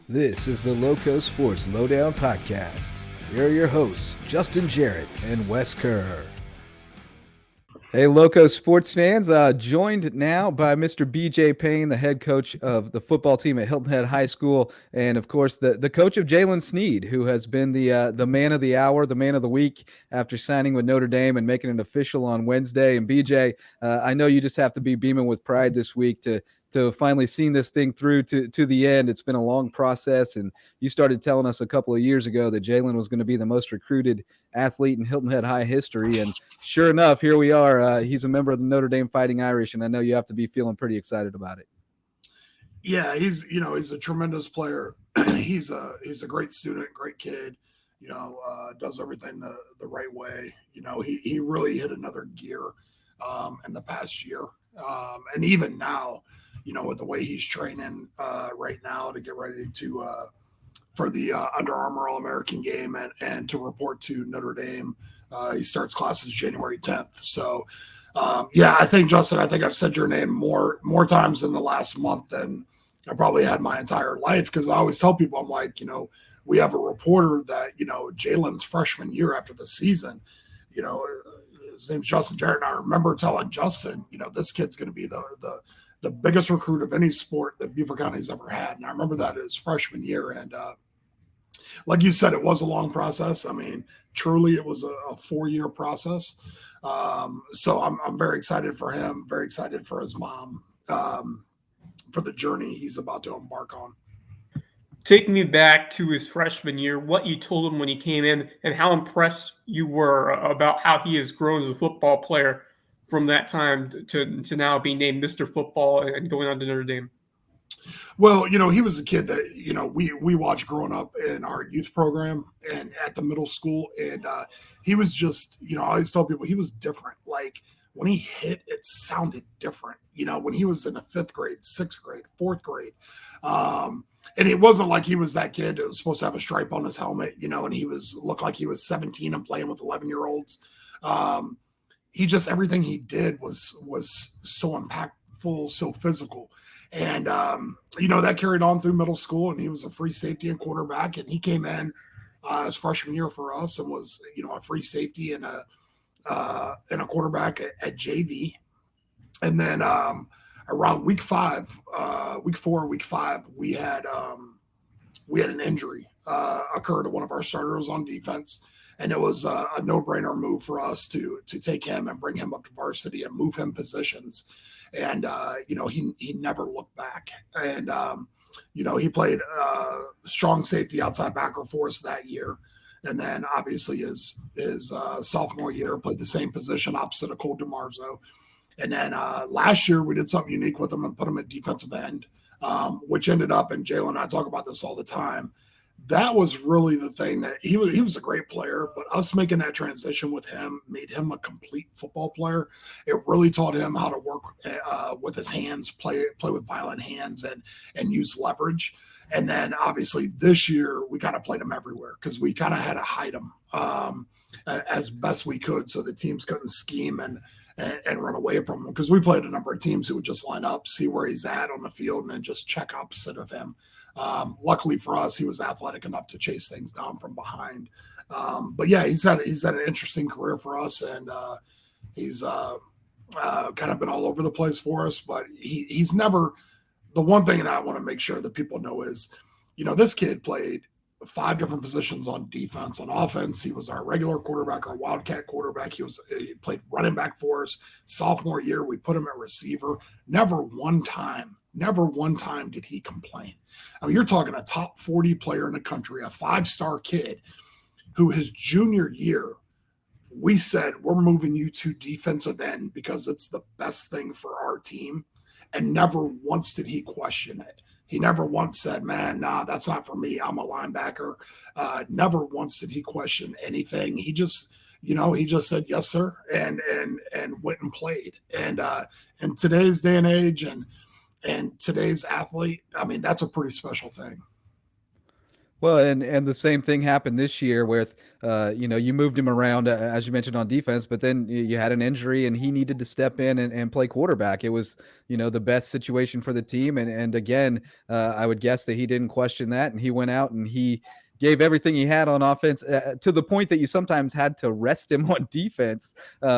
This is the Lowco Sports Lowdown Podcast. Here are your hosts, Justin Jarrett and Wes Kerr. Hey, Lowco sports fans, joined now by Mr. BJ Payne, the head coach of the football team at Hilton Head High School, and of course the coach of Jalen Sneed, who has been the man of the hour, the man of the week after signing with Notre Dame and making it official on Wednesday. And BJ, I know you just have to be beaming with pride this week to finally seeing this thing through to the end. It's been a long process, and you started telling us a couple of years ago that Jalen was going to be the most recruited athlete in Hilton Head High history, and sure enough, here we are. He's a member of the Notre Dame Fighting Irish, and I know you have to be feeling pretty excited about it. Yeah, he's a tremendous player. he's a great student, great kid. Does everything the right way. He really hit another gear in the past year, and even now, with the way he's training right now to get ready to for the Under Armour All-American game and to report to Notre Dame. He starts classes January 10th. So, I think, Justin, I've said your name more times in the last month than I probably had my entire life, because I always tell people, I'm like, we have a reporter that, Jalen's freshman year after the season, his name's Justin Jarrett. And I remember telling Justin, this kid's going to be the biggest recruit of any sport that Beaufort County's ever had. And I remember that his freshman year. And like you said, it was a long process. I mean, truly, it was a 4-year process. So I'm very excited for him, very excited for his mom, for the journey he's about to embark on. Take me back to his freshman year, what you told him when he came in and how impressed you were about how he has grown as a football player from that time to now being named Mr. Football and going on to Notre Dame. Well, he was a kid that, we watched growing up in our youth program and at the middle school. And he was just, I always tell people he was different. Like when he hit, it sounded different, when he was in the 5th grade, 6th grade, 4th grade. And it wasn't like he was that kid that was supposed to have a stripe on his helmet, and he looked like he was 17 and playing with 11-year-olds. He just, everything he did was so impactful, so physical. And, that carried on through middle school, and he was a free safety and quarterback. And he came in his freshman year for us and was, a free safety and a quarterback at JV. And then around week 4, week 5, we had an injury occur to one of our starters on defense. And it was a no-brainer move for us to take him and bring him up to varsity and move him positions. And, he never looked back. And, he played strong safety outside backer for us that year. And then obviously his sophomore year played the same position opposite of Cole DeMarzo. And then last year we did something unique with him and put him at defensive end, which ended up, and Jalen and I talk about this all the time, that was really the thing that he was a great player, but us making that transition with him made him a complete football player. It really taught him how to work with his hands, play with violent hands and use leverage. And then obviously this year we kind of played him everywhere because we kind of had to hide him as best we could so the teams couldn't scheme and run away from him, because we played a number of teams who would just line up, see where he's at on the field, and then just check opposite of him. Luckily for us, he was athletic enough to chase things down from behind. But yeah, he's had an interesting career for us, and he's kind of been all over the place for us. But he's never. The one thing that I want to make sure that people know is, this kid played 5 different positions on defense. On offense, he was our regular quarterback, our wildcat quarterback. He played running back for us. Sophomore year, we put him at receiver. Never one time did he complain. I mean, you're talking a top 40 player in the country, a 5-star kid who his junior year, we said, we're moving you to defensive end because it's the best thing for our team. And never once did he question it. He never once said, man, nah, that's not for me. I'm a linebacker. Never once did he question anything. He just said, yes, sir. And went and played. And in today's day and age and today's athlete, I mean, that's a pretty special thing. Well, and the same thing happened this year with, you moved him around, as you mentioned, on defense, but then you had an injury and he needed to step in and play quarterback. It was, the best situation for the team. And again, I would guess that he didn't question that. And he went out and he gave everything he had on offense, to the point that you sometimes had to rest him on defense,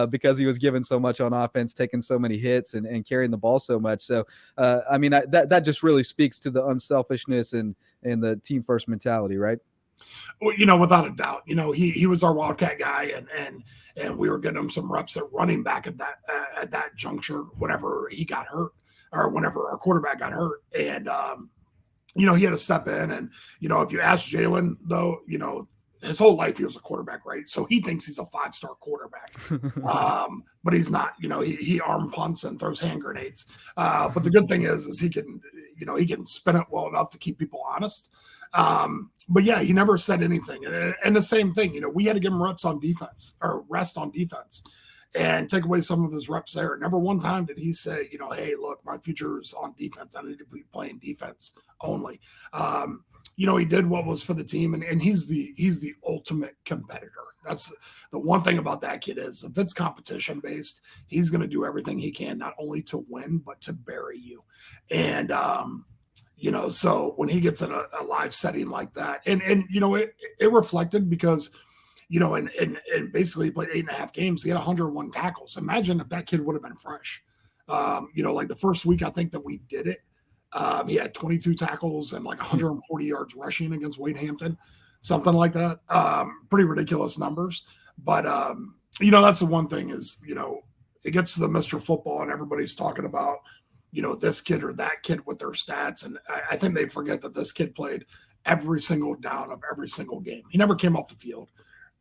because he was given so much on offense, taking so many hits and carrying the ball so much. So, that just really speaks to the unselfishness and the team first mentality, right? Well, without a doubt, he was our Wildcat guy, and we were getting him some reps at running back at that juncture whenever he got hurt, or whenever our quarterback got hurt, and he had to step in. And if you ask Jalen, though, his whole life he was a quarterback, right? So he thinks he's a 5-star quarterback, but he's not. He arm punts and throws hand grenades. But the good thing is he can spin it well enough to keep people honest. But yeah, he never said anything. And the same thing, we had to give him reps on defense, or rest on defense, and take away some of his reps there. Never one time did he say, hey, look, my future is on defense. I need to be playing defense only. He did what was for the team, and he's the ultimate competitor. That's the one thing about that kid, is if it's competition based, he's going to do everything he can, not only to win, but to bury you. And, so when he gets in a live setting like that, and it reflected, because, and basically he played 8.5 games. He had 101 tackles. Imagine if that kid would have been fresh. Like the first week, I think that we did it, he had 22 tackles and like 140 yards rushing against Wade Hampton, something like that. Pretty ridiculous numbers. But, that's the one thing is, it gets to the Mr. Football and everybody's talking about, this kid or that kid with their stats. And I think they forget that this kid played every single down of every single game. He never came off the field.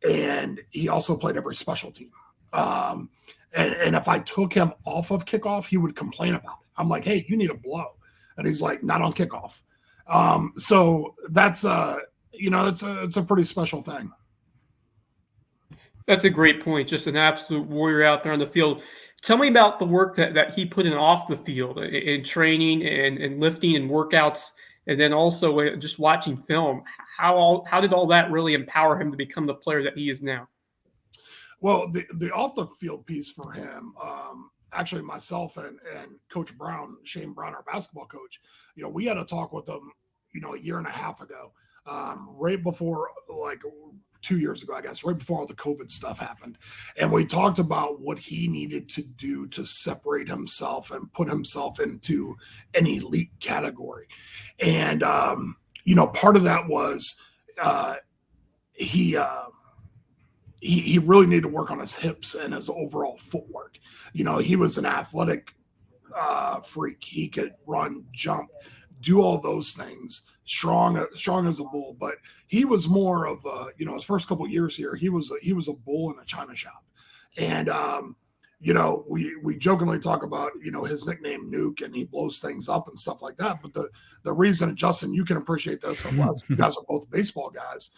And he also played every special team. And if I took him off of kickoff, he would complain about it. I'm like, hey, you need a blow. And he's like, not on kickoff. So that's it's a pretty special thing. That's a great point. Just an absolute warrior out there on the field. Tell me about the work that he put in off the field, in training and lifting and workouts, and then also just watching film. How did all that really empower him to become the player that he is now? Well, the off the field piece for him, actually myself and Coach Brown, Shane Brown, our basketball coach, we had a talk with him, a year and a half ago, right before, like 2 years ago, I guess, right before all the COVID stuff happened. And we talked about what he needed to do to separate himself and put himself into an elite category. And, part of that was he really needed to work on his hips and his overall footwork. He was an athletic freak. He could run, jump, do all those things, strong as a bull. But he was more of his first couple of years here, he was a bull in a china shop. And we jokingly talk about his nickname Nuke, and he blows things up and stuff like that. But the reason, Justin, you can appreciate this, unless you guys are both baseball guys,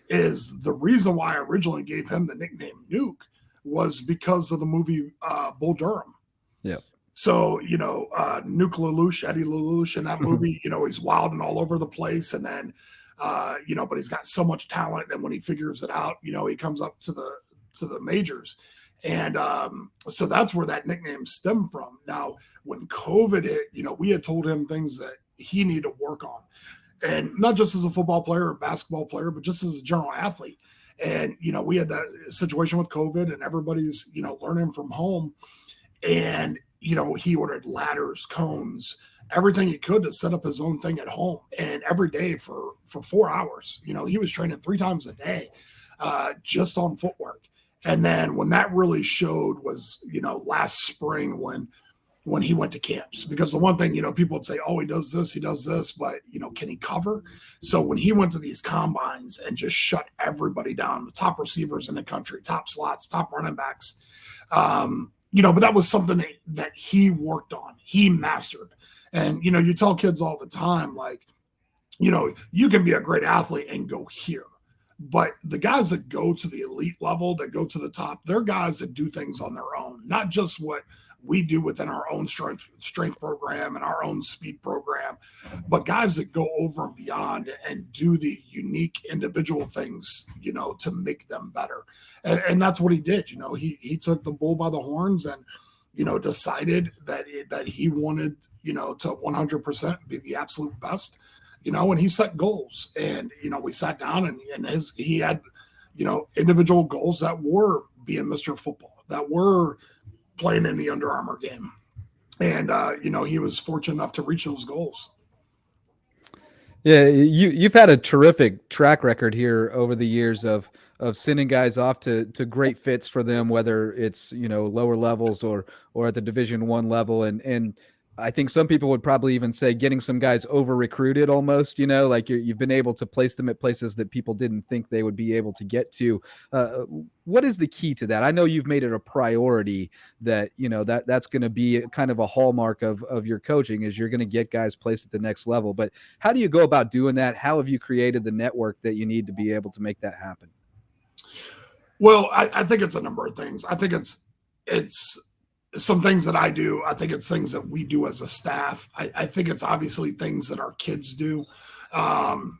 is the reason why I originally gave him the nickname Nuke was because of the movie Bull Durham. Yeah. So, Nuke LaLoosh, Eddie LaLoosh in that movie, he's wild and all over the place. And then, but he's got so much talent. And when he figures it out, he comes up to the majors. And so that's where that nickname stemmed from. Now, when COVID hit, we had told him things that he needed to work on. And not just as a football player or basketball player, but just as a general athlete. And, we had that situation with COVID and everybody's, learning from home. And, he ordered ladders, cones, everything he could to set up his own thing at home. And every day for 4 hours, he was training 3 times a day just on footwork. And then when that really showed was, last spring when he went to camps, because the one thing, people would say, oh, he does this, but, can he cover? So when he went to these combines and just shut everybody down, the top receivers in the country, top slots, top running backs, but that was something that he worked on, he mastered. And, you tell kids all the time, like, you can be a great athlete and go here. But the guys that go to the elite level, that go to the top, they're guys that do things on their own, not just what we do within our own strength program and our own speed program, but guys that go over and beyond and do the unique individual things, to make them better. And that's what he did. He took the bull by the horns and, decided that he wanted, to 100% be the absolute best, and he set goals. And, we sat down and he had, individual goals that were being Mr. Football, that were playing in the Under Armour game. And, he was fortunate enough to reach those goals. Yeah, you've had a terrific track record here over the years of sending guys off to great fits for them, whether it's lower levels or at the Division I level, and I think some people would probably even say getting some guys over recruited almost, like you've been able to place them at places that people didn't think they would be able to get to. What is the key to that? I know you've made it a priority that, that's going to be kind of a hallmark of your coaching, is you're going to get guys placed at the next level. But how do you go about doing that? How have you created the network that you need to be able to make that happen? Well, I think it's a number of things. I think it's some things that I do. I think it's things that we do as a staff. I think it's obviously things that our kids do. In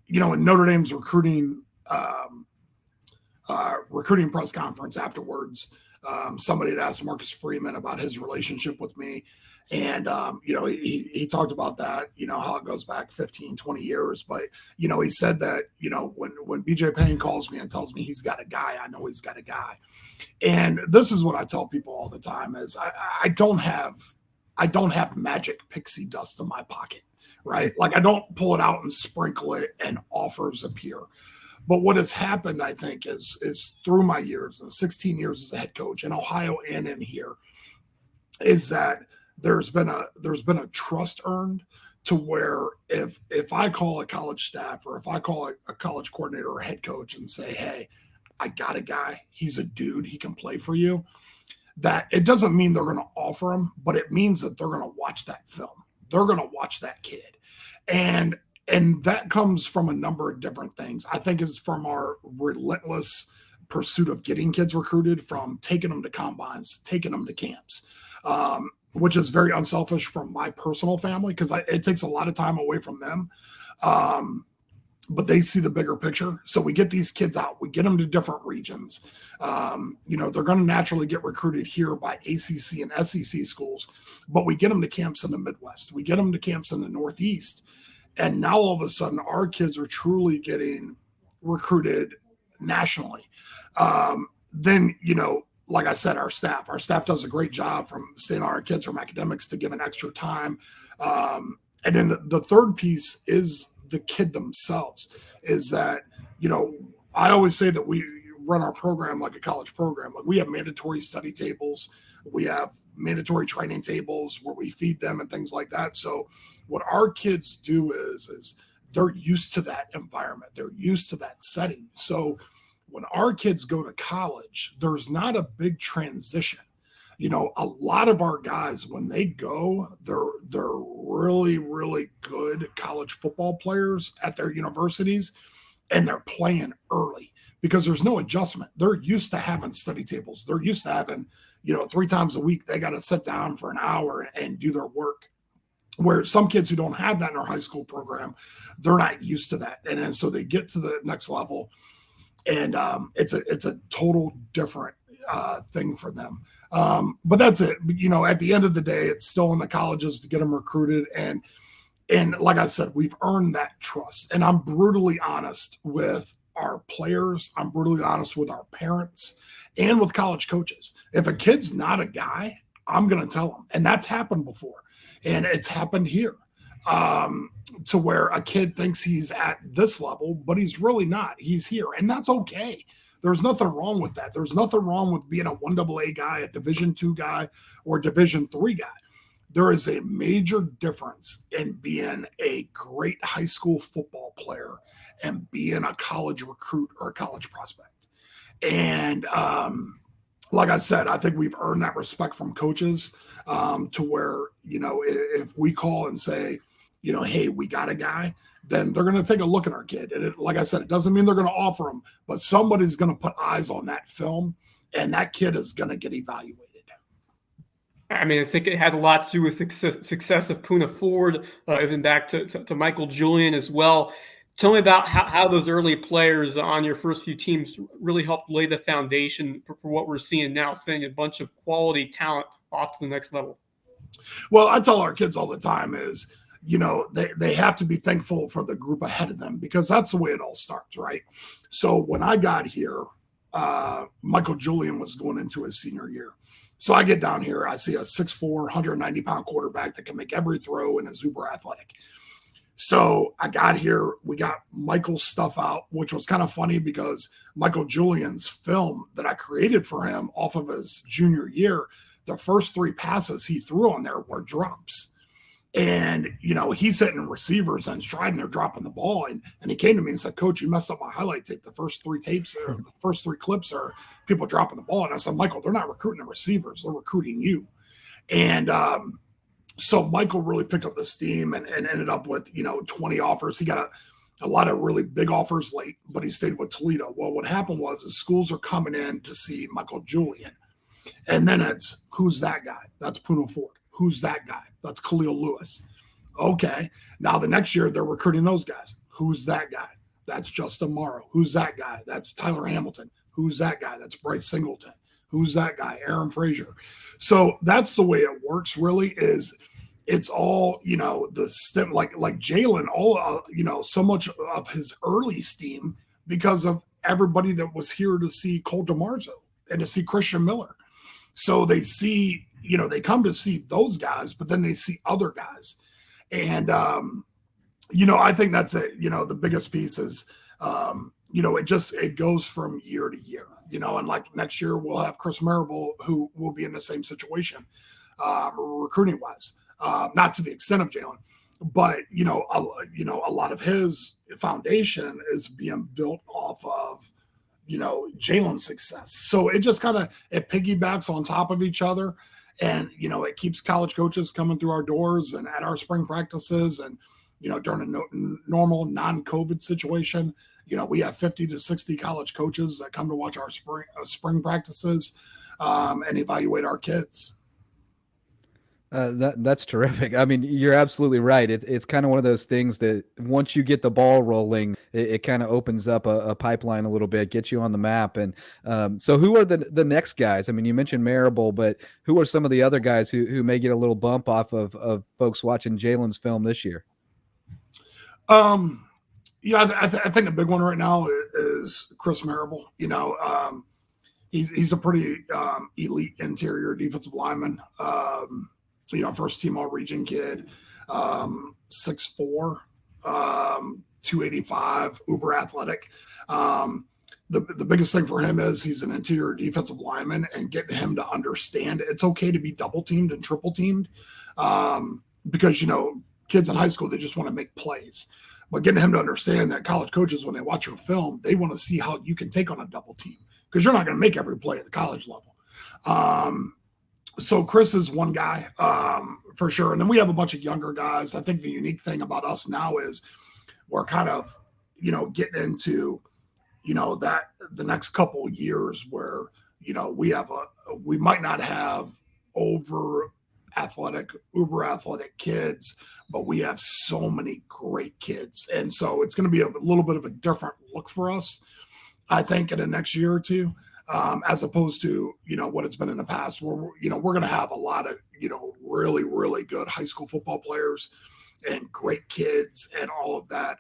Notre Dame's recruiting press conference afterwards, somebody had asked Marcus Freeman about his relationship with me. And, he talked about that, how it goes back 15, 20 years. But, he said that, when BJ Payne calls me and tells me he's got a guy, I know he's got a guy. And this is what I tell people all the time is I don't have magic pixie dust in my pocket, right? Like I don't pull it out and sprinkle it and offers appear. But what has happened, I think, is through my years, 16 years as a head coach in Ohio and in here, is that there's been a trust earned to where if I call a college staff or if I call a college coordinator or head coach and say, hey, I got a guy, he's a dude, he can play for you, that it doesn't mean they're going to offer him, but it means that they're going to watch that film. They're going to watch that kid. And that comes from a number of different things. I think it's from our relentless pursuit of getting kids recruited, from taking them to combines, taking them to camps, which is very unselfish from my personal family because it takes a lot of time away from them. But they see the bigger picture. So we get these kids out. We get them to different regions. They're going to naturally get recruited here by ACC and SEC schools, but we get them to camps in the Midwest. We get them to camps in the Northeast. And now all of a sudden, our kids are truly getting recruited nationally. Then, like I said, our staff does a great job from staying on our kids from academics to giving extra time. And then the third piece is the kid themselves, is that, I always say that we run our program like a college program. Like we have mandatory study tables. We have mandatory training tables where we feed them and things like that. So what our kids do is they're used to that environment. They're used to that setting. So when our kids go to college, there's not a big transition. A lot of our guys, when they go, they're really, really good college football players at their universities, and they're playing early because there's no adjustment. They're used to having study tables. They're used to having, 3 times a week, they got to sit down for an hour and do their work. Where some kids who don't have that in our high school program, they're not used to that. And so they get to the next level, and it's a total different thing for them. But that's it. At the end of the day, it's still in the colleges to get them recruited. And like I said, we've earned that trust. And I'm brutally honest with our players. I'm brutally honest with our parents and with college coaches. If a kid's not a guy, I'm going to tell them. And that's happened before. And it's happened here to where a kid thinks he's at this level, but he's really not. He's here. And that's okay. There's nothing wrong with that. There's nothing wrong with being a 1AA guy, a Division II guy, or a Division III guy. There is a major difference in being a great high school football player and being a college recruit or a college prospect. And like I said, I think we've earned that respect from coaches to where, if we call and say, hey, we got a guy, then they're going to take a look at our kid. And like I said, it doesn't mean they're going to offer him, but somebody's going to put eyes on that film, and that kid is going to get evaluated. I mean, I think it had a lot to do with the success of Puna Ford, even back to Michael Julian as well. Tell me about how those early players on your first few teams really helped lay the foundation for what we're seeing now, sending a bunch of quality talent off to the next level. Well, I tell our kids all the time is, they have to be thankful for the group ahead of them, because that's the way it all starts, right? So when I got here, Michael Julian was going into his senior year. So I get down here, I see a 6'4", 190-pound quarterback that can make every throw and is uber athletic. So I got here, we got Michael's stuff out, which was kind of funny because Michael Julian's film that I created for him off of his junior year, the first 3 passes he threw on there were drops. And, he's hitting receivers and striding, they're dropping the ball. And he came to me and said, "Coach, you messed up my highlight tape. The first 3 tapes, or the first 3 clips are people dropping the ball." And I said, "Michael, they're not recruiting the receivers. They're recruiting you." And so Michael really picked up the steam and ended up with, 20 offers. He got a lot of really big offers late, but he stayed with Toledo. Well, what happened was schools are coming in to see Michael Julian. And then it's, who's that guy? That's Puna Ford. Who's that guy? That's Khalil Lewis. Okay. Now the next year they're recruiting those guys. Who's that guy? That's Justin Morrow. Who's that guy? That's Tyler Hamilton. Who's that guy? That's Bryce Singleton. Who's that guy? Aaron Frazier. So that's the way it works, really, is it's all, the stem, like Jalen, all, so much of his early steam because of everybody that was here to see Cole DeMarzo and to see Christian Miller. So they see, they come to see those guys, but then they see other guys. And, I think that's it. The biggest piece is, it goes from year to year, and like next year we'll have Chris Maribel, who will be in the same situation, recruiting wise, not to the extent of Jalen, but, a lot of his foundation is being built off of, Jalen's success. So it just it piggybacks on top of each other. And, it keeps college coaches coming through our doors and at our spring practices. And, during a normal non-COVID situation, we have 50 to 60 college coaches that come to watch our spring practices and evaluate our kids. That's terrific. I mean, you're absolutely right. It's kind of one of those things that once you get the ball rolling, it kind of opens up a pipeline a little bit, gets you on the map. And so who are the next guys? I mean, you mentioned Maribel, but who are some of the other guys who may get a little bump off of folks watching Jalen's film this year? I think the big one right now is Chris Maribel. He's a pretty elite interior defensive lineman. First team all region kid, 6'4", 285, uber athletic. The biggest thing for him is he's an interior defensive lineman, and getting him to understand it's okay to be double teamed and triple teamed, because, kids in high school, they just want to make plays. But getting him to understand that college coaches, when they watch your film, they want to see how you can take on a double team, because you're not going to make every play at the college level. So Chris is one guy for sure. And then we have a bunch of younger guys. I think the unique thing about us now is we're kind of, getting into, that the next couple years where, we might not have uber athletic kids, but we have so many great kids. And so it's going to be a little bit of a different look for us, I think, in the next year or two. As opposed to, what it's been in the past, where, we're going to have a lot of, really, really good high school football players and great kids and all of that.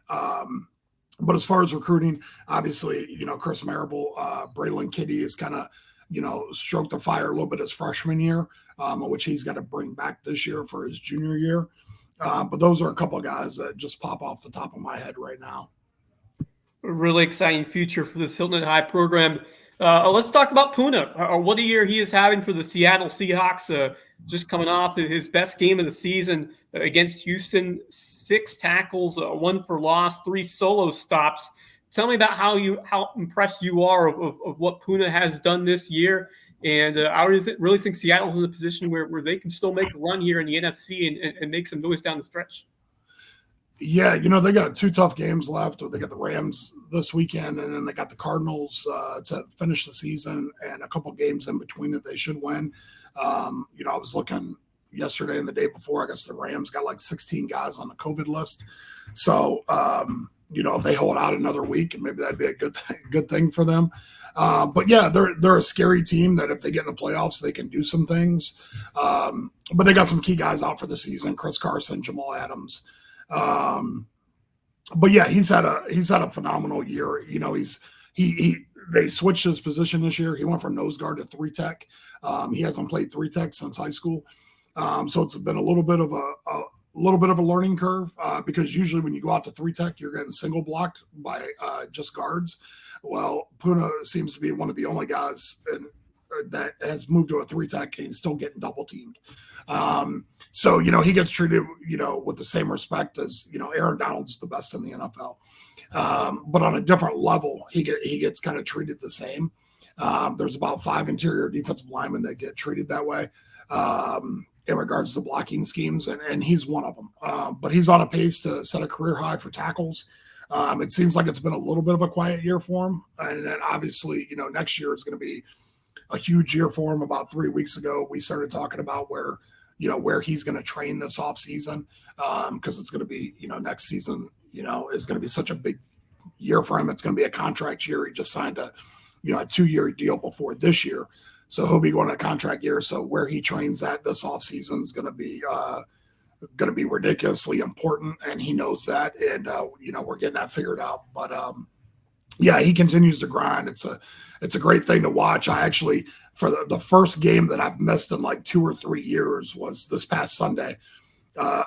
But as far as recruiting, obviously, Chris Maribel, Braylon Kitty is kind of, stroked the fire a little bit his freshman year, which he's got to bring back this year for his junior year. But those are a couple of guys that just pop off the top of my head right now. A really exciting future for this Hilton Head High program. Let's talk about Puna. What a year he is having for the Seattle Seahawks. Just coming off his best game of the season against Houston, 6 tackles, 1 for loss, 3 solo stops. Tell me about how impressed you are of what Puna has done this year. And I really think Seattle's in a position where they can still make a run here in the NFC and make some noise down the stretch. Yeah, they got 2 tough games left. They got the Rams this weekend, and then they got the Cardinals to finish the season, and a couple games in between that they should win. I was looking yesterday and the day before, I guess the Rams got like 16 guys on the COVID list. So, if they hold out another week, maybe that'd be a good thing for them. But yeah, they're a scary team that if they get in the playoffs, they can do some things. But they got some key guys out for the season: Chris Carson, Jamal Adams. But yeah, he's had a phenomenal year. They switched his position this year. He went from nose guard to 3-tech. He hasn't played 3-tech since high school. So it's been a little bit of a learning curve because usually when you go out to 3-tech, you're getting single blocked by just guards. Well, Puna seems to be one of the only guys that has moved to a 3-tech and he's still getting double teamed. So he gets treated with the same respect as Aaron Donald's the best in the NFL. But on a different level, he gets kind of treated the same. There's about 5 interior defensive linemen that get treated that way in regards to blocking schemes, and he's one of them. But he's on a pace to set a career high for tackles. It seems like it's been a little bit of a quiet year for him, and then obviously next year is going to be a huge year for him. About 3 weeks ago, we started talking about where he's going to train this off season because it's going to be next season is going to be such a big year for him. It's going to be a contract year. He just signed a 2-year deal before this year. So he'll be going to a contract year. So where he trains at this offseason is going to be ridiculously important. And he knows that. And, we're getting that figured out. But, yeah, he continues to grind. It's a great thing to watch. I actually, for the first game that I've missed in like 2 or 3 years was this past Sunday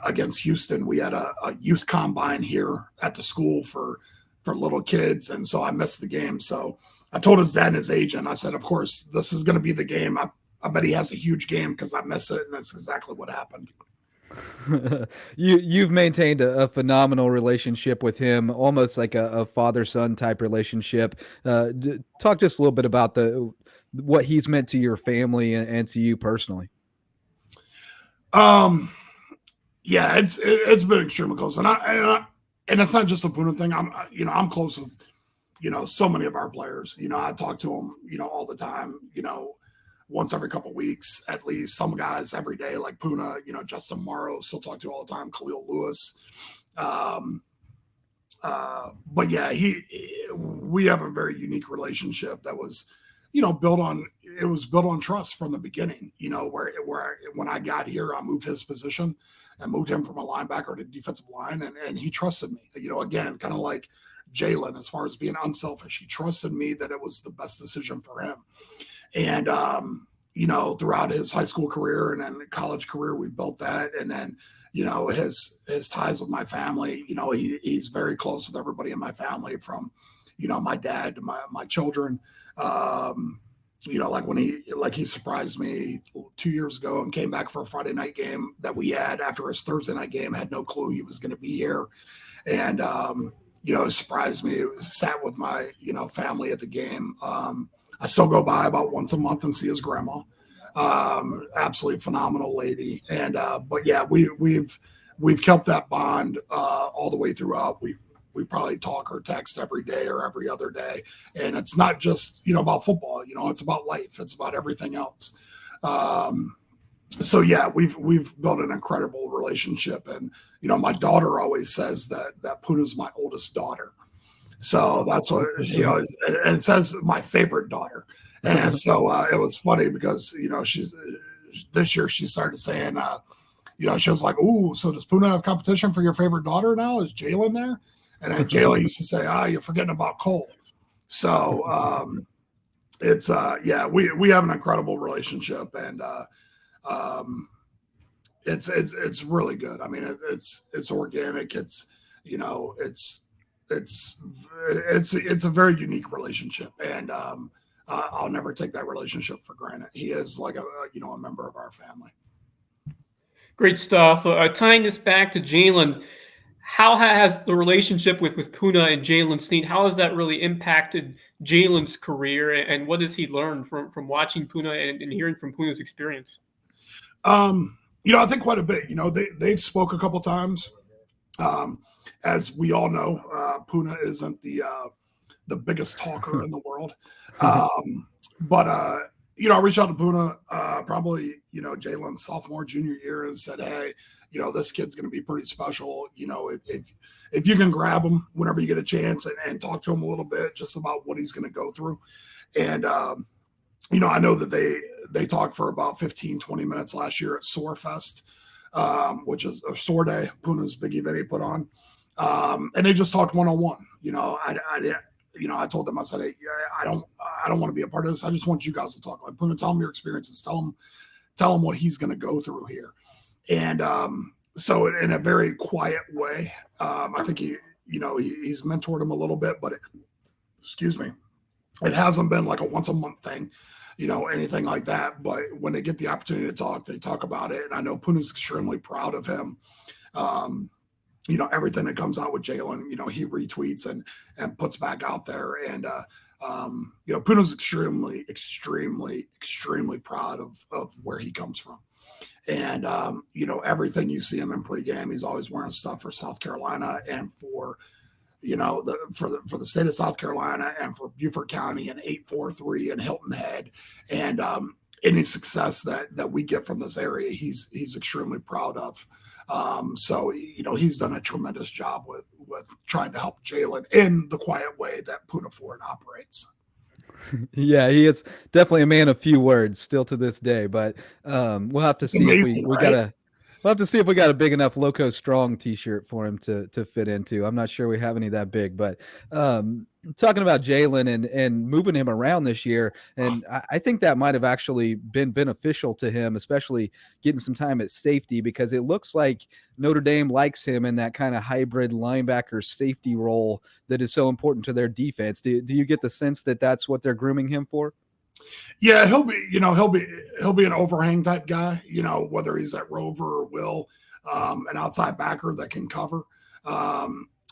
against Houston. We had a youth combine here at the school for little kids. And so I missed the game. So I told his dad and his agent, I said, of course, this is going to be the game. I bet he has a huge game because I miss it. And that's exactly what happened. You've maintained a phenomenal relationship with him, almost like a father-son type relationship. Talk just a little bit about what he's meant to your family and to you personally. Yeah, it's been extremely close. And it's not just a Puna thing. I'm close with, so many of our players. I talk to them, all the time, once every couple of weeks, at least. Some guys every day, like Puna, Justin Morrow, still talk to all the time, Khalil Lewis. But yeah, we have a very unique relationship that was, built on trust from the beginning, where when I got here, I moved his position and moved him from a linebacker to defensive line. And he trusted me, again, kind of like Jalen, as far as being unselfish. He trusted me that it was the best decision for him. And, throughout his high school career and then college career, we built that. And then, his ties with my family, he's very close with everybody in my family from, my dad to my children. Like he surprised me 2 years ago and came back for a Friday night game that we had after his Thursday night game, had no clue he was going to be here. And, it surprised me. It sat with my, family at the game. I still go by about once a month and see his grandma. Absolutely phenomenal lady. And, but yeah, we've kept that bond, all the way throughout. We probably talk or text every day or every other day. And it's not just, about football, it's about life. It's about everything else. So yeah, we've built an incredible relationship. And, my daughter always says that Puna's my oldest daughter. So that's what, and it says my favorite daughter. And so it was funny because, this year she started saying, she was like, "Ooh, so does Puna have competition for your favorite daughter now? Is Jalen there?" And then Jalen used to say, "You're forgetting about Cole." So it's yeah, we have an incredible relationship, and it's really good. I mean, it's organic. It's it's a very unique relationship, and I'll never take that relationship for granted. He is like a member of our family. Great stuff. Tying this back to Jalen, how has the relationship with Puna and Jalen Sneed, how has that really impacted Jalen's career, and what has he learned from watching Puna and hearing from Puna's experience? I think quite a bit. They've spoke a couple times. As we all know, Puna isn't the biggest talker in the world. But I reached out to Puna, probably, Jalen's sophomore, junior year, and said, hey, this kid's going to be pretty special. If you can grab him whenever you get a chance and talk to him a little bit just about what he's going to go through. And, I know that they talked for about 15, 20 minutes last year at Soar Fest, which is a Soar Day, Puna's big event he put on. And they just talked one-on-one. I told them, I said, hey, I don't want to be a part of this. I just want you guys to talk. Like, Puna, tell him your experiences. Tell him what he's going to go through here. And so in a very quiet way, I think he's mentored him a little bit, but it hasn't been like a once a month thing, anything like that. But when they get the opportunity to talk, they talk about it. And I know Puna's extremely proud of him. Everything that comes out with Jalen, he retweets and puts back out there. And, Puna's extremely, extremely, extremely proud of where he comes from. And, everything you see him in pregame, he's always wearing stuff for South Carolina and for the state of South Carolina and for Beaufort County and 843 and Hilton Head. And any success that we get from this area, he's extremely proud of. So, he's done a tremendous job with trying to help Jalen in the quiet way that Puna Ford operates. Yeah, he is definitely a man of few words still to this day, but we'll have to see we'll have to see if we got a big enough Lowco Strong t-shirt for him to fit into. I'm not sure we have any that big, but talking about Jalen and moving him around this year, and I think that might have actually been beneficial to him, especially getting some time at safety, because it looks like Notre Dame likes him in that kind of hybrid linebacker safety role that is so important to their defense. Do you get the sense that that's what they're grooming him for? Yeah, he'll be an overhang type guy, whether he's at Rover or Will, an outside backer that can cover.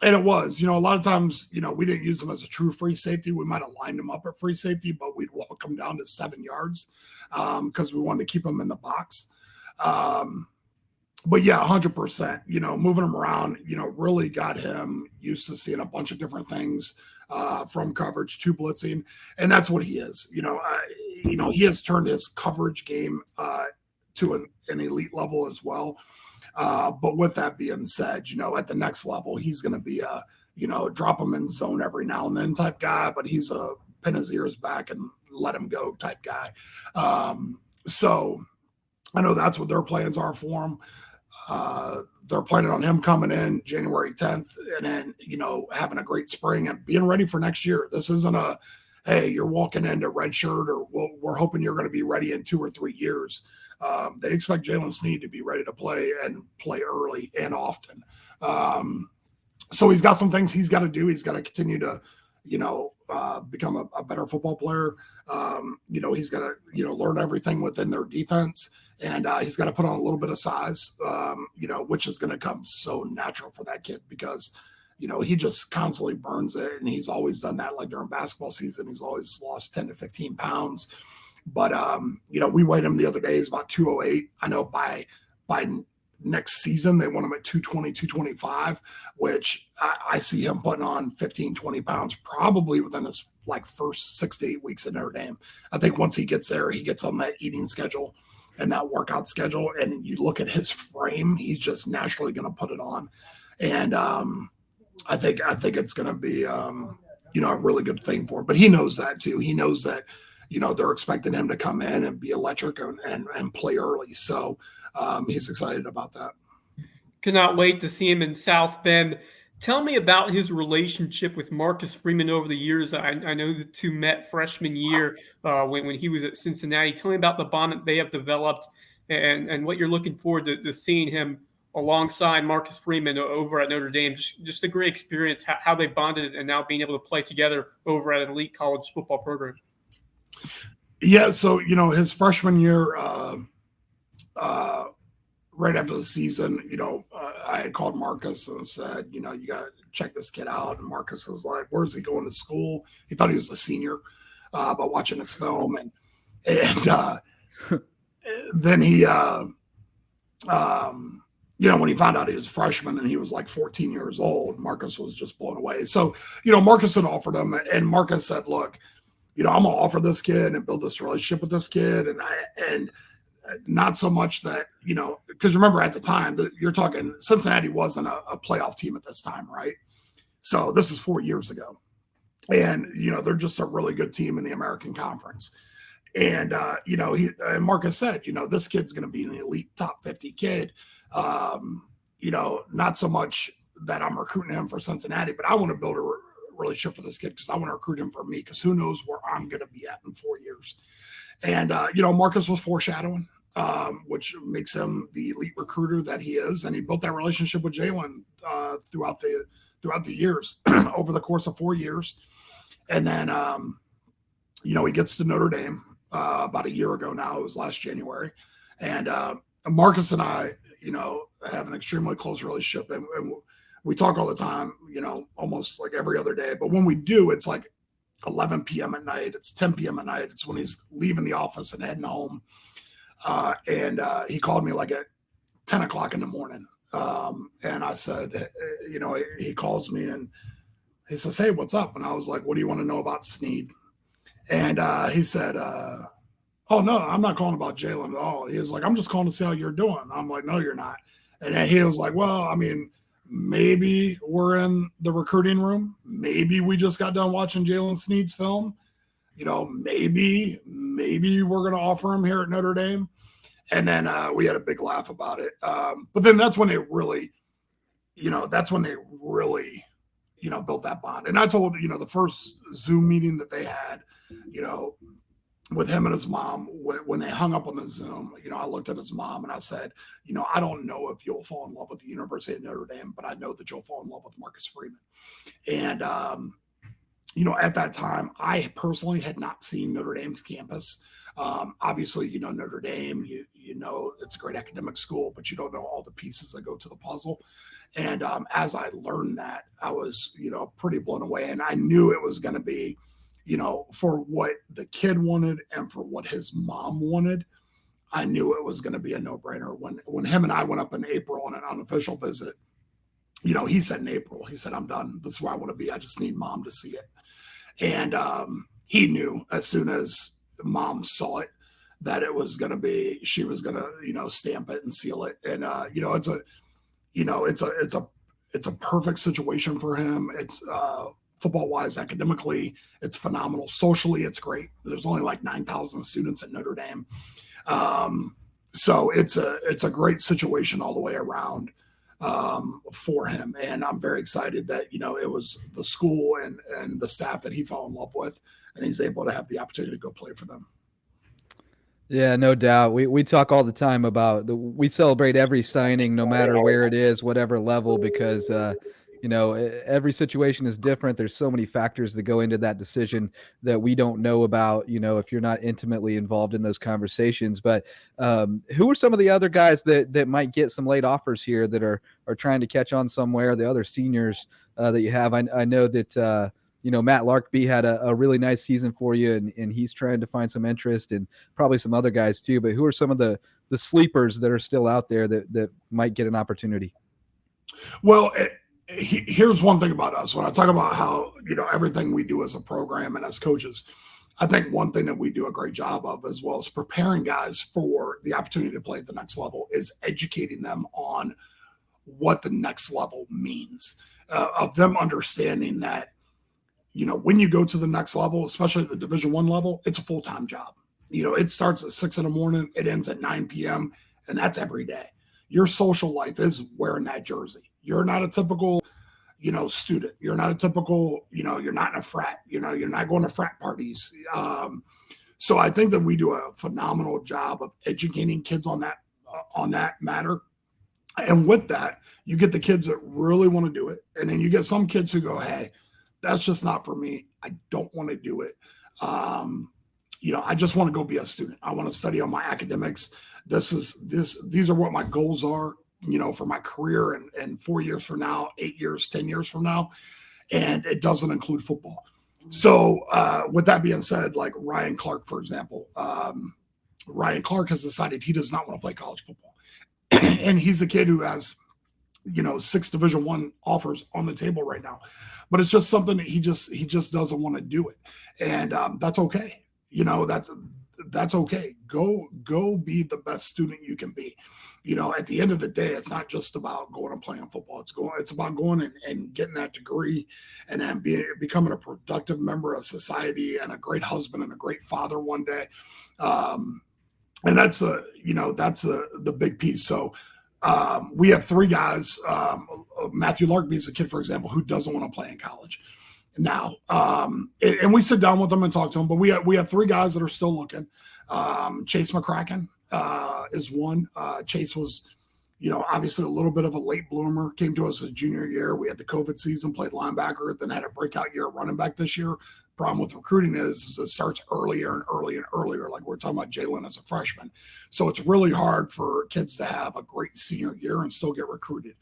And it was, a lot of times, we didn't use him as a true free safety. We might have lined him up at free safety, but we'd walk him down to 7 yards because we wanted to keep him in the box. But yeah, 100%, moving him around, really got him used to seeing a bunch of different things from coverage to blitzing. And that's what he is. He has turned his coverage game to an elite level as well. But with that being said, at the next level, he's going to be a, drop him in zone every now and then type guy, but he's a pin his ears back and let him go type guy. So I know that's what their plans are for him. They're planning on him coming in January 10th and then, having a great spring and being ready for next year. This isn't hey, you're walking into red shirt or we're hoping you're going to be ready in 2 or 3 years. They expect Jalen Snead to be ready to play and play early and often. So he's got some things he's got to do. He's got to continue to, become a better football player. He's got to, learn everything within their defense. And he's got to put on a little bit of size, which is going to come so natural for that kid because, he just constantly burns it. And he's always done that. Like during basketball season, he's always lost 10 to 15 pounds. But, we weighed him the other day. He's about 208. I know by next season, they want him at 220, 225, which I see him putting on 15, 20 pounds probably within his first 6 to 8 weeks in Notre Dame. I think once he gets there, he gets on that eating schedule and that workout schedule. And you look at his frame, he's just naturally going to put it on. And I think it's going to be, a really good thing for him. But he knows that too. He knows that, they're expecting him to come in and be electric and play early. So he's excited about that. Cannot wait to see him in South Bend. Tell me about his relationship with Marcus Freeman over the years. I know the two met freshman year when he was at Cincinnati. Tell me about the bond that they have developed and what you're looking forward to seeing him alongside Marcus Freeman over at Notre Dame. Just a great experience, how they bonded and now being able to play together over at an elite college football program. Yeah, so, his freshman year, right after the season, I had called Marcus and said, you got to check this kid out. And Marcus was like, where's he going to school? He thought he was a senior by watching his film. And then he, when he found out he was a freshman and he was 14 years old, Marcus was just blown away. So, Marcus had offered him and Marcus said, look, I'm gonna offer this kid and build this relationship with this kid, and not so much that, because remember at the time that you're talking, Cincinnati wasn't a playoff team at this time, right? So this is 4 years ago, and they're just a really good team in the American Conference. And and Marcus said, this kid's going to be an elite top 50 kid. Not so much that I'm recruiting him for Cincinnati, but I want to build a relationship for this kid because I want to recruit him for me, because who knows where I'm going to be at in 4 years. And Marcus was foreshadowing, which makes him the elite recruiter that he is, and he built that relationship with Jalen throughout the years, over the course of 4 years. And then he gets to Notre Dame about a year ago now. It was last January, and Marcus and I, have an extremely close relationship, and we talk all the time, almost like every other day. But when we do, it's like 11 p.m. at night. It's 10 p.m. at night. It's when he's leaving the office and heading home. And he called me like at 10 o'clock in the morning. And I said, he calls me and he says, "Hey, what's up?" And I was like, "What do you want to know about Snead?" And he said, "Oh, no, I'm not calling about Jalen at all." He was like, "I'm just calling to see how you're doing." I'm like, "No, you're not." And then he was like, "Well, I mean, maybe we're in the recruiting room. Maybe we just got done watching Jalen Snead's film. Maybe we're going to offer him here at Notre Dame." And then we had a big laugh about it. But then that's when they really, built that bond. And I told, the first Zoom meeting that they had, with him and his mom, when they hung up on the Zoom, I looked at his mom and I said, "I don't know if you'll fall in love with the University of Notre Dame, but I know that you'll fall in love with Marcus Freeman." And, at that time, I personally had not seen Notre Dame's campus. Obviously, Notre Dame, it's a great academic school, but you don't know all the pieces that go to the puzzle. And as I learned that, I was, pretty blown away. And I knew it was going to be, for what the kid wanted and for what his mom wanted. I knew it was going to be a no-brainer. When him and I went up in April on an unofficial visit, he said in April, he said, "I'm done. This is where I want to be. I just need mom to see it." And he knew as soon as mom saw it that it was going to be, she was going to, stamp it and seal it. And, it's a perfect situation for him. It's football wise, academically, it's phenomenal. Socially, it's great. There's only like 9,000 students at Notre Dame. So it's a great situation all the way around for him. And I'm very excited that, it was the school and the staff that he fell in love with, and he's able to have the opportunity to go play for them. Yeah, no doubt. We talk all the time about we celebrate every signing, no matter where it is, whatever level, because every situation is different. There's so many factors that go into that decision that we don't know about, if you're not intimately involved in those conversations. But who are some of the other guys that might get some late offers here that are trying to catch on somewhere? The other seniors that you have, I know that Matt Larkby had a really nice season for you, and he's trying to find some interest, and probably some other guys too. But who are some of the sleepers that are still out there that might get an opportunity? Well, here's one thing about us. When I talk about how, everything we do as a program and as coaches, I think one thing that we do a great job of, as well as preparing guys for the opportunity to play at the next level, is educating them on what the next level means, of them understanding that, when you go to the next level, especially the Division I level, it's a full-time job. It starts at 6 a.m, it ends at 9 p.m., and that's every day. Your social life is wearing that jersey. You're not a typical, student. You're not a typical, you're not in a frat. You're not going to frat parties. So I think that we do a phenomenal job of educating kids on that matter. And with that, you get the kids that really want to do it. And then you get some kids who go, "Hey, that's just not for me. I don't want to do it. I just want to go be a student. I want to study on my academics. These are what my goals are, for my career and 4 years from now, 8 years, 10 years from now." And it doesn't include football. So with that being said, like Ryan Clark, for example, Ryan Clark has decided he does not want to play college football. And he's a kid who has, 6 Division I offers on the table right now. but it's just something that he just doesn't want to do it. And that's okay. That's okay. Go be the best student you can be. At the end of the day, it's not just about going and playing football. It's about going and getting that degree and then becoming a productive member of society and a great husband and a great father one day. And that's the big piece. So we have three guys. Matthew Larkby is a kid, for example, who doesn't want to play in college now. And we sit down with them and talk to them, but we have three guys that are still looking. Chase Mccracken is one. Chase was, obviously a little bit of a late bloomer, came to us his junior year. We had the COVID season, played linebacker, then had a breakout year at running back this year. Problem with recruiting is it starts earlier and earlier and earlier. Like we're talking about Jalen as a freshman. So it's really hard for kids to have a great senior year and still get recruited.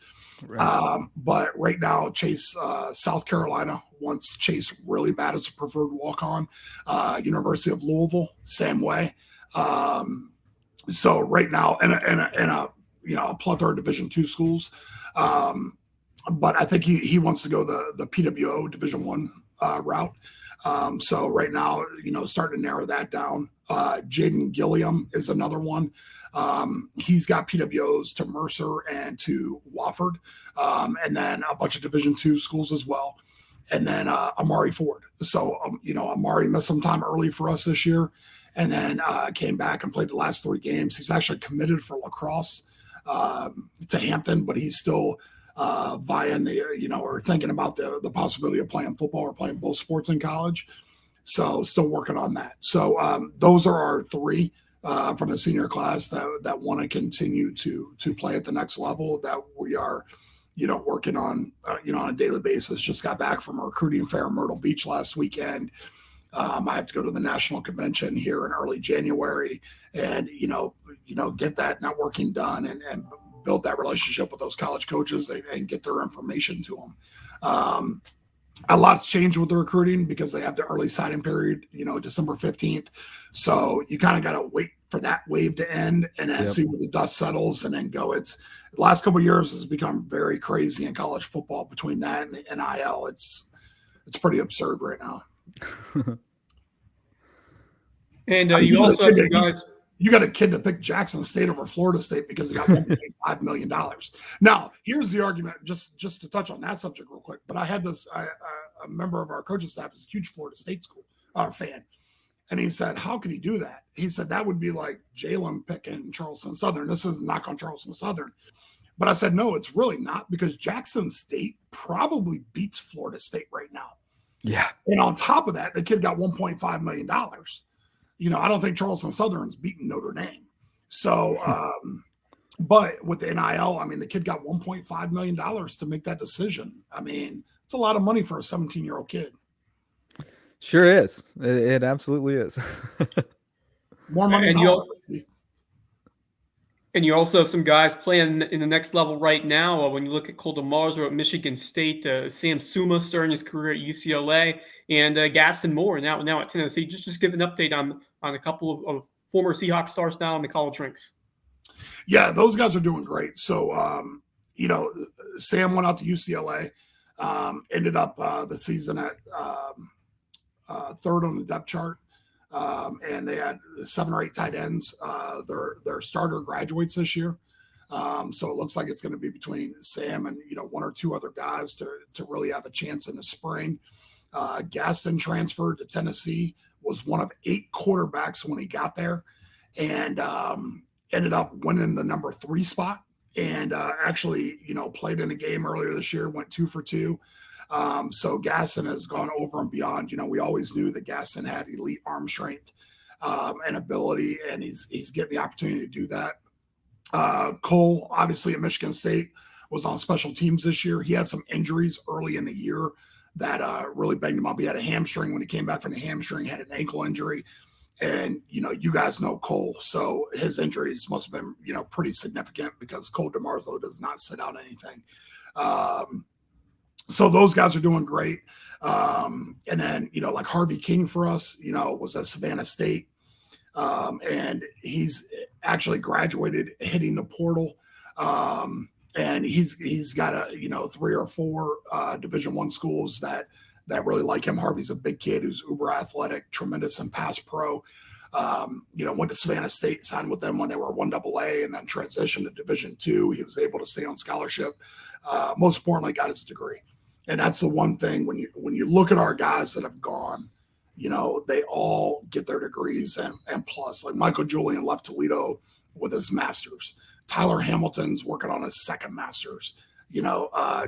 Right. But right now, Chase, South Carolina wants Chase really bad as a preferred walk-on. University of Louisville, same way. So right now, and a plethora of Division II schools. But I think he wants to go the PWO Division I route. So right now, starting to narrow that down. Jaden Gilliam is another one. He's got PWOs to Mercer and to Wofford, and then a bunch of Division II schools as well. And then Amari Ford. So, Amari missed some time early for us this year, and then came back and played the last 3 games. He's actually committed for lacrosse to Hampton, but he's still vying or thinking about the possibility of playing football or playing both sports in college. So still working on that. So those are our 3 from the senior class that want to continue to play at the next level that we are, working on, on a daily basis. Just got back from a recruiting fair in Myrtle Beach last weekend. I have to go to the national convention here in early January and, get that networking done and build that relationship with those college coaches and get their information to them. A lot's changed with the recruiting because they have the early signing period, December 15th. So you kind of got to wait for that wave to end and then see where the dust settles and then go. The last couple of years has become very crazy in college football between that and the NIL. It's pretty absurd right now. And you also have some guys. You got a kid that picked Jackson State over Florida State because he got $1.5 million. Now, here's the argument, just to touch on that subject real quick. But I had a member of our coaching staff is a huge Florida State fan. And he said, how could he do that? He said, that would be like Jalen picking Charleston Southern. This is a knock on Charleston Southern. But I said, no, it's really not, because Jackson State probably beats Florida State right now. Yeah. And on top of that, the kid got $1.5 million. I don't think Charleston Southern's beaten Notre Dame. So, but with the NIL, the kid got $1.5 million to make that decision. It's a lot of money for a 17-year-old kid. Sure is. It absolutely is. More money. And you also have some guys playing in the next level right now. When you look at Colton Marzer at Michigan State, Sam Suma starting his career at UCLA, and Gaston Moore now at Tennessee. Just give an update on a couple of former Seahawks stars now in the college ranks. Yeah, those guys are doing great. So, Sam went out to UCLA, ended up the season at 3rd on the depth chart. And they had 7 or 8 tight ends. Their starter graduates this year. So it looks like it's going to be between Sam and, 1 or 2 other guys to really have a chance in the spring. Gaston transferred to Tennessee, was one of 8 quarterbacks when he got there, and ended up winning the number 3 spot. And actually, played in a game earlier this year, went 2 for 2. So Gaston has gone over and beyond. We always knew that Gaston had elite arm strength and ability, and he's getting the opportunity to do that. Cole, obviously at Michigan State, was on special teams this year. He had some injuries early in the year that really banged him up. He had a hamstring when he came back from the hamstring, had an ankle injury. And, you guys know Cole. So his injuries must have been, pretty significant because Cole DeMarzo does not sit out anything. So those guys are doing great. And then, like Harvey King for us, was at Savannah State. And he's actually graduated, hitting the portal. And and he's got 3 or 4 Division I schools that really like him. Harvey's a big kid who's uber athletic, tremendous in pass pro. Went to Savannah State, signed with them when they were 1AA, and then transitioned to Division II. He was able to stay on scholarship. Most importantly, got his degree. And that's the one thing when you look at our guys that have gone, they all get their degrees and plus. Like Michael Julian left Toledo with his master's. Tyler Hamilton's working on his second master's.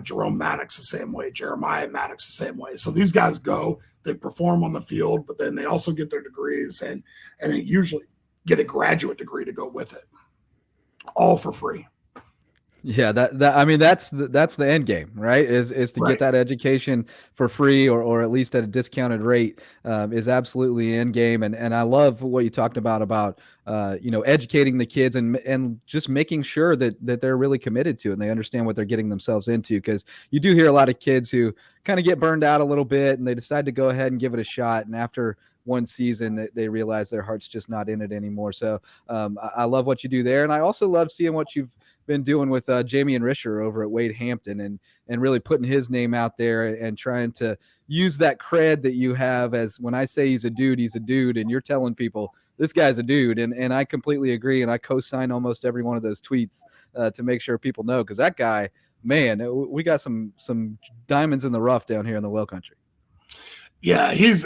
Jerome Maddox the same way, Jeremiah Maddox the same way. So these guys go, they perform on the field, but then they also get their degrees and they usually get a graduate degree to go with it, all for free. Yeah, that's the end game, right? Is to get that education for free or at least at a discounted rate is absolutely the end game. And I love what you talked about educating the kids and just making sure that they're really committed to and they understand what they're getting themselves into, because you do hear a lot of kids who kind of get burned out a little bit and they decide to go ahead and give it a shot, and after one season they realize their heart's just not in it anymore. So I love what you do there, and I also love seeing what you've been doing with Jamie and Risher over at Wade Hampton and really putting his name out there and trying to use that cred that you have. As when I say he's a dude, and you're telling people this guy's a dude, and I completely agree, and I co-sign almost every one of those tweets to make sure people know, because that guy, man, we got some diamonds in the rough down here in the Low Country. Yeah, he's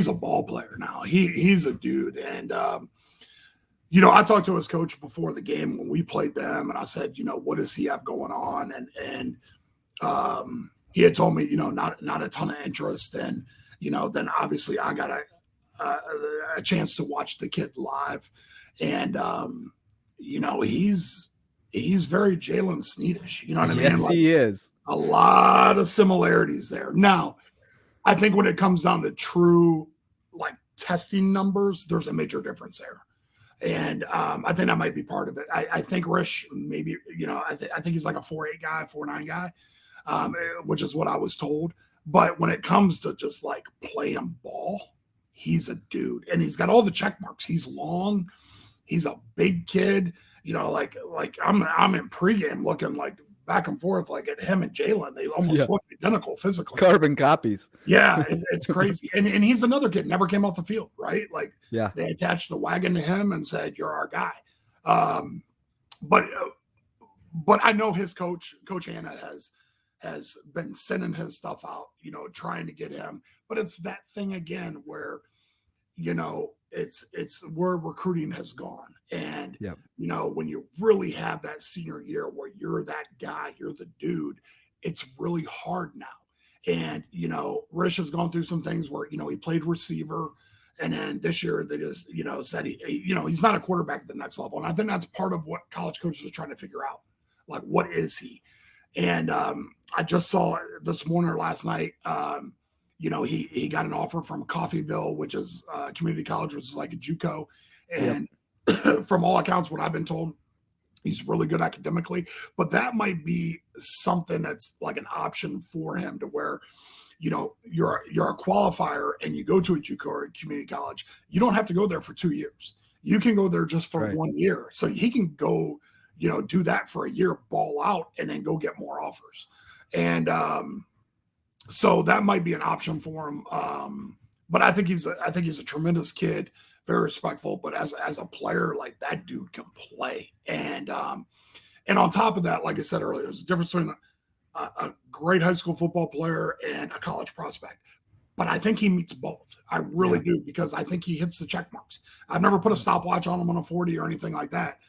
a ball player now. He's a dude, and I talked to his coach before the game when we played them, and I said, what does he have going on? And he had told me, not a ton of interest, and then obviously I got a chance to watch the kid live, and he's very Jalen Sneedish. You know what I mean? Yes, he is. A lot of similarities there. Now, I think when it comes down to true testing numbers, there's a major difference there. And I think that might be part of it. I think Rish maybe, I think he's like a 4.8 guy, 4.9 guy, which is what I was told. But when it comes to just playing ball, he's a dude. And he's got all the check marks. He's long. He's a big kid. I'm in pregame looking back and forth at him and Jalen. They almost look identical physically. Carbon copies. Yeah, it's crazy. And he's another kid, never came off the field, right? They attached the wagon to him and said, "You're our guy." But I know his coach Hanna, has been sending his stuff out, trying to get him. But it's that thing again where, it's where recruiting has gone. And, when you really have that senior year where you're that guy, you're the dude, it's really hard now. And, Rish has gone through some things where, he played receiver. And then this year they just, said, he's not a quarterback at the next level. And I think that's part of what college coaches are trying to figure out. What is he? And I just saw this morning or last night, he got an offer from Coffeyville, which is a community college, which is like a JUCO. And from all accounts, what I've been told, he's really good academically. But that might be something that's an option for him, to where, you're a qualifier and you go to a JUCO or a community college. You don't have to go there for 2 years. You can go there just for 1 year. So he can go, do that for a year, ball out, and then go get more offers. And so that might be an option for him. But I think he's a tremendous kid, very respectful. But as a player, that dude can play. And on top of that, like I said earlier, there's a difference between a great high school football player and a college prospect. But I think he meets both. I really do, because I think he hits the check marks. I've never put a stopwatch on him on a 40 or anything like that.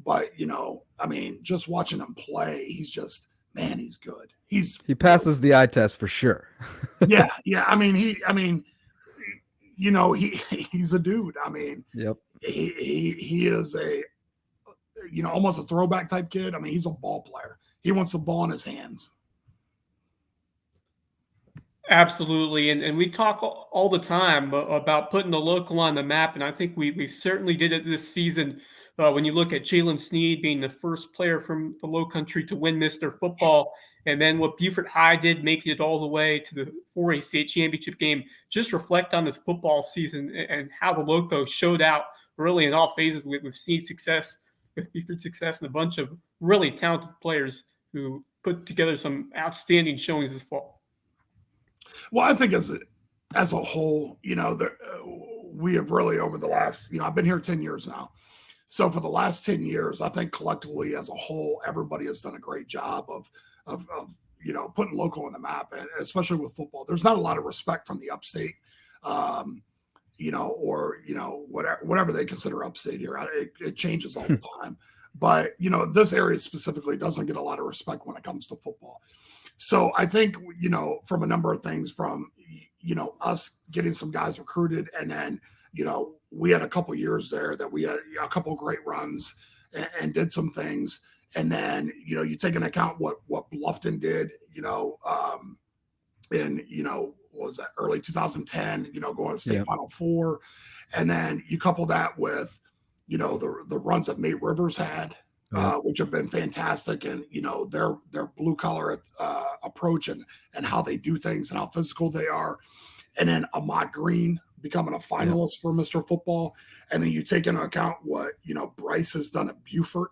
But, just watching him play, he's just, man, he's good. He passes the eye test for sure. Yeah. He's a dude. He is a, almost a throwback type kid. He's a ball player. He wants the ball in his hands. Absolutely. And we talk all the time about putting the local on the map. And I think we certainly did it this season. When you look at Jalen Sneed being the first player from the Low Country to win Mr. Football, and then what Beaufort High did, making it all the way to the 4A state championship game, just reflect on this football season and how the Loco showed out really in all phases with Sneed's success, with Beaufort's success, and a bunch of really talented players who put together some outstanding showings this fall. Well, I think as a whole, we have really over the last, I've been here 10 years now. So for the last 10 years, I think collectively as a whole, everybody has done a great job of putting Lowco on the map, and especially with football. There's not a lot of respect from the upstate, whatever they consider upstate here. It changes all the time. But, this area specifically doesn't get a lot of respect when it comes to football. So I think, from a number of things, from, us getting some guys recruited, and then, we had a couple years there that we had a couple great runs and did some things. And then, you take into account what Bluffton did, in, what was that, early 2010, going to state Final Four. And then you couple that with, the runs that May Rivers had, which have been fantastic. And, their blue collar approach and how they do things and how physical they are. And then Ahmad Green becoming a finalist for Mr. Football. And then you take into account what, Bryce has done at Beaufort.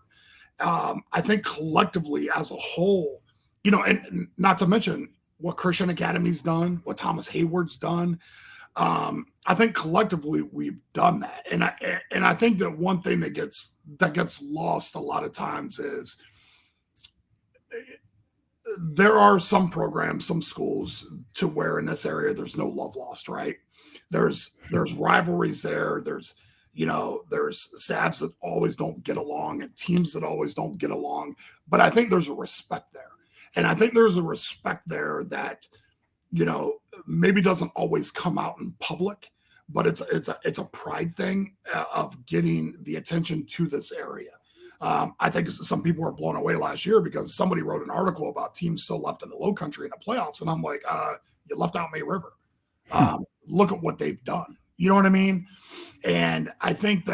I think collectively as a whole, and not to mention what Christian Academy's done, what Thomas Hayward's done. I think collectively we've done that. And I think that one thing that gets lost a lot of times is there are some programs, some schools to where in this area there's no love lost, right? There's rivalries there. There's staffs that always don't get along and teams that always don't get along. But I think there's a respect there. And I think there's a respect there that, maybe doesn't always come out in public, but it's a pride thing of getting the attention to this area. I think some people were blown away last year because somebody wrote an article about teams still left in the Low Country in the playoffs. And I'm like, you left out May River. Look at what they've done. You know what I mean? And I think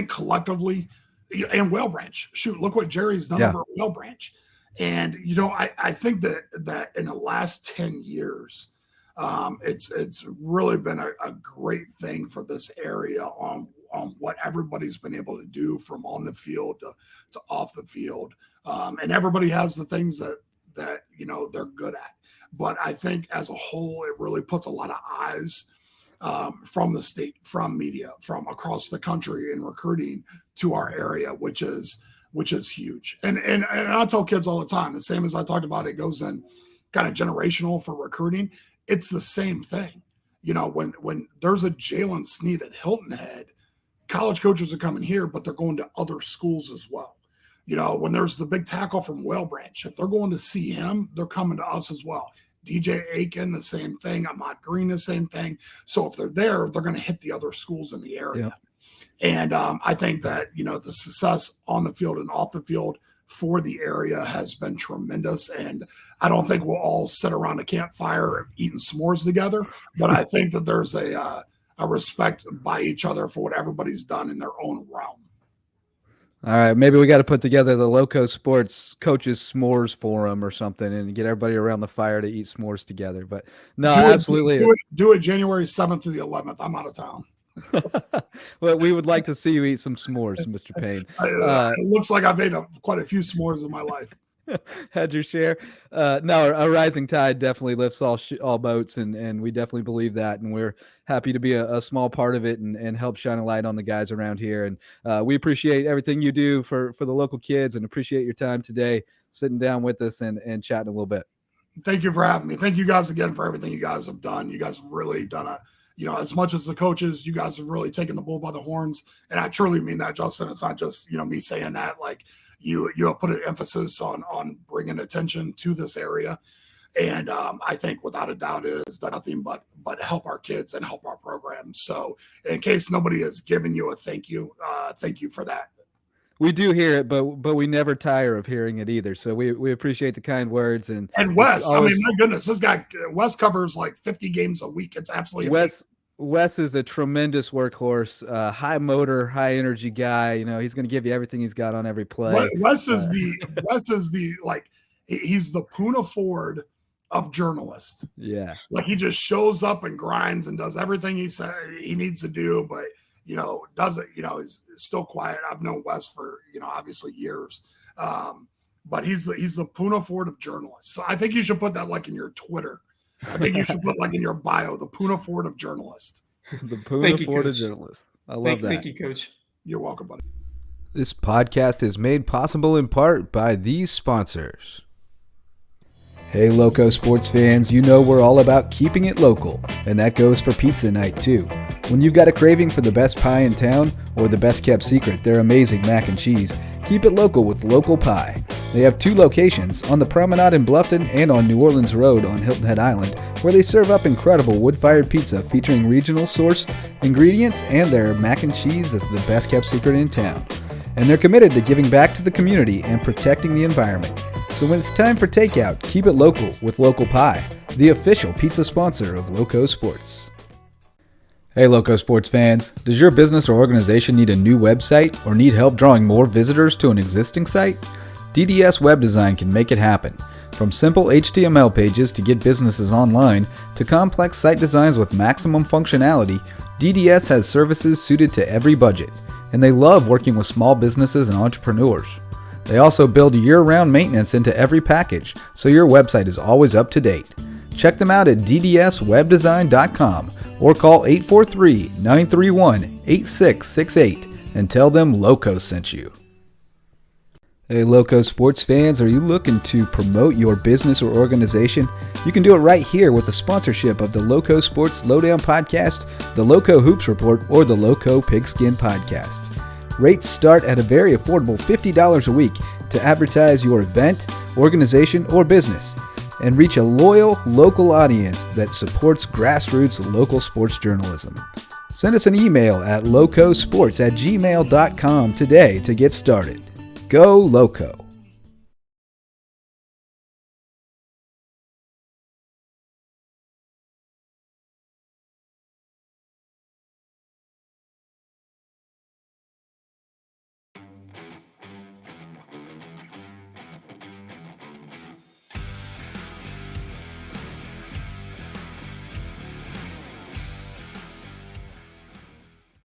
collectively, and Whale Branch, shoot, look what Jerry's done over at Whale Branch. And, I think that in the last 10 years, it's really been a great thing for this area on what everybody's been able to do from on the field to off the field. And everybody has the things that they're good at. But I think as a whole, it really puts a lot of eyes from the state, from media, from across the country in recruiting to our area, which is huge. And I tell kids all the time, the same as I talked about, it goes in kind of generational for recruiting. It's the same thing. When there's a Jalen Sneed at Hilton Head, college coaches are coming here, but they're going to other schools as well. When there's the big tackle from Whale Branch, if they're going to see him, they're coming to us as well. DJ Aiken, the same thing. Ahmad Green, the same thing. So if they're there, they're going to hit the other schools in the area. Yep. And I think that, the success on the field and off the field for the area has been tremendous. And I don't think we'll all sit around a campfire eating s'mores together, but I think that there's a respect by each other for what everybody's done in their own realm. All right, maybe we got to put together the Lowco Sports Coaches S'mores Forum or something and get everybody around the fire to eat s'mores together. But no, absolutely. Do it January 7th to the 11th. I'm out of town. Well, we would like to see you eat some s'mores, Mr. Payne. It looks like I've ate quite a few s'mores in my life. Had your share. No, a rising tide definitely lifts all boats, and we definitely believe that, and we're happy to be a small part of it and help shine a light on the guys around here. And we appreciate everything you do for the local kids, and appreciate your time today, sitting down with us and chatting a little bit. Thank you for having me. Thank you guys again for everything you guys have done. You guys have really done as much as the coaches, you guys have really taken the bull by the horns. And I truly mean that, Justin. It's not just, me saying that. Like, you have put an emphasis on bringing attention to this area. And I think without a doubt it has done nothing but help our kids and help our programs. So in case nobody has given you a thank you for that. We do hear it, but we never tire of hearing it either. So we appreciate the kind words. And Wes, always, my goodness, this guy, Wes covers like 50 games a week. It's absolutely amazing. Wes is a tremendous workhorse, high motor, high energy guy. He's going to give you everything he's got on every play. Wes is he's the Puna Ford of journalists. Yeah. Like, he just shows up and grinds and does everything he needs to do. But, doesn't, is still quiet. I've known Wes for, obviously years. But he's the Puna Ford of journalists. So I think you should put that like in your Twitter. I think you should put like in your bio, the Puna Ford of journalists. The Puna Ford of journalists. I love that. Thank you, Coach. You're welcome, buddy. This podcast is made possible in part by these sponsors. Hey, Lowco sports fans, we're all about keeping it local, and that goes for pizza night too. When you've got a craving for the best pie in town, or the best kept secret, their amazing mac and cheese, keep it local with Local Pie. They have 2 locations, on the Promenade in Bluffton and on New Orleans Road on Hilton Head Island, where they serve up incredible wood-fired pizza featuring regional sourced ingredients, and their mac and cheese is the best kept secret in town. And they're committed to giving back to the community and protecting the environment. So when it's time for takeout, keep it local with Local Pie, the official pizza sponsor of Lowco Sports. Hey, Lowco sports fans, does your business or organization need a new website or need help drawing more visitors to an existing site? DDS Web Design can make it happen. From simple HTML pages to get businesses online to complex site designs with maximum functionality, DDS has services suited to every budget, and they love working with small businesses and entrepreneurs. They also build year-round maintenance into every package, so your website is always up to date. Check them out at ddswebdesign.com or call 843-931-8668 and tell them Lowco sent you. Hey, Lowco sports fans, are you looking to promote your business or organization? You can do it right here with the sponsorship of the Lowco Sports Lowdown Podcast, the Lowco Hoops Report, or the Lowco Pigskin Podcast. Rates start at a very affordable $50 a week to advertise your event, organization, or business and reach a loyal local audience that supports grassroots local sports journalism. Send us an email at lowcosports@gmail.com today to get started. Go Lowco!